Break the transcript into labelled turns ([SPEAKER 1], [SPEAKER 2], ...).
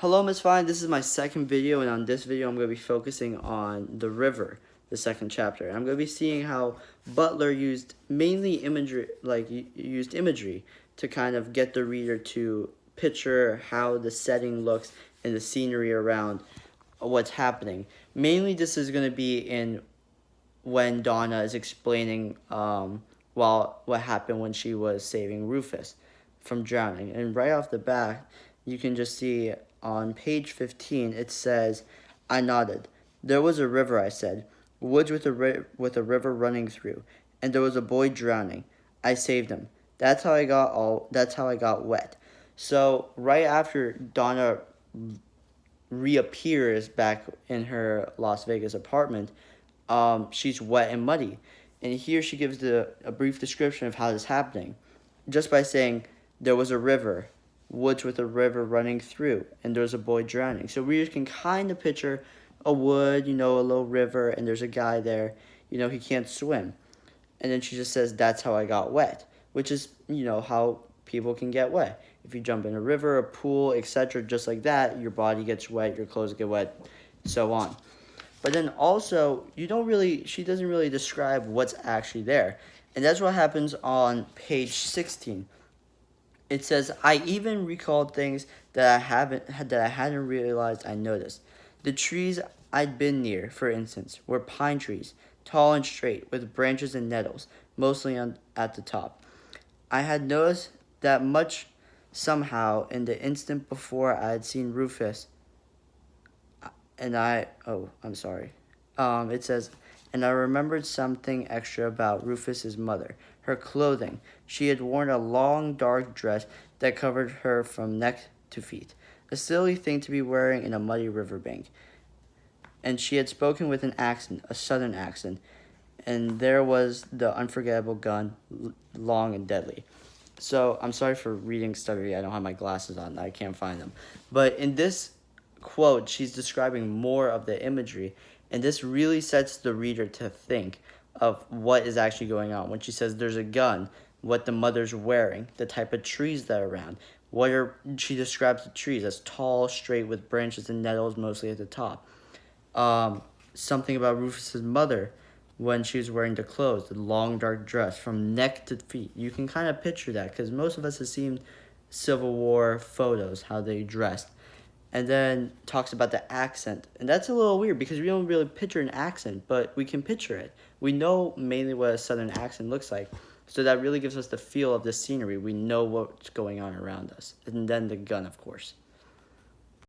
[SPEAKER 1] Hello, Miss Fine. This is my second video, and on this video, I'm going to be focusing on the river, the second chapter. I'm going to be seeing how Butler used mainly imagery, used imagery to kind of get the reader to picture how the setting looks and the scenery around what's happening. Mainly, this is going to be in when Donna is explaining what happened when she was saving Rufus from drowning. And right off the bat, you can just see on page 15, it says, I nodded. There was a river, I said, woods with a river running through, and there was a boy drowning. I saved him. That's how I got wet. So right after Donna reappears back in her Las Vegas apartment, she's wet and muddy. And here she gives a brief description of how this is happening, just by saying, there was a river, woods with a river running through, and there was a boy drowning. So readers can kind of picture a wood, a little river, and there's a guy there, he can't swim. And then she just says, that's how I got wet, which is, how people can get wet. If you jump in a river, a pool, etc., just like that, your body gets wet, your clothes get wet, so on. But then also, she doesn't really describe what's actually there. And that's what happens on page 16. It says, I even recalled things that I hadn't realized I noticed. The trees I'd been near, for instance, were pine trees, tall and straight, with branches and nettles, mostly at the top. I had noticed that much somehow in the instant before I had seen Rufus, I'm sorry. It says, and I remembered something extra about Rufus's mother, her clothing. She had worn a long, dark dress that covered her from neck to feet, a silly thing to be wearing in a muddy riverbank. And she had spoken with an accent, a southern accent, and there was the unforgettable gun, long and deadly. So, I'm sorry for reading stuttery. I don't have my glasses on. I can't find them. But in this quote, she's describing more of the imagery, and this really sets the reader to think of what is actually going on. When she says there's a gun, what the mother's wearing, the type of trees that are around. She describes the trees as tall, straight, with branches and nettles mostly at the top. Something about Rufus's mother when she was wearing the clothes, the long dark dress from neck to feet. You can kind of picture that because most of us have seen Civil War photos, how they dressed. And then talks about the accent. And that's a little weird because we don't really picture an accent, but we can picture it. We know mainly what a southern accent looks like. So that really gives us the feel of the scenery. We know what's going on around us. And then the gun, of course.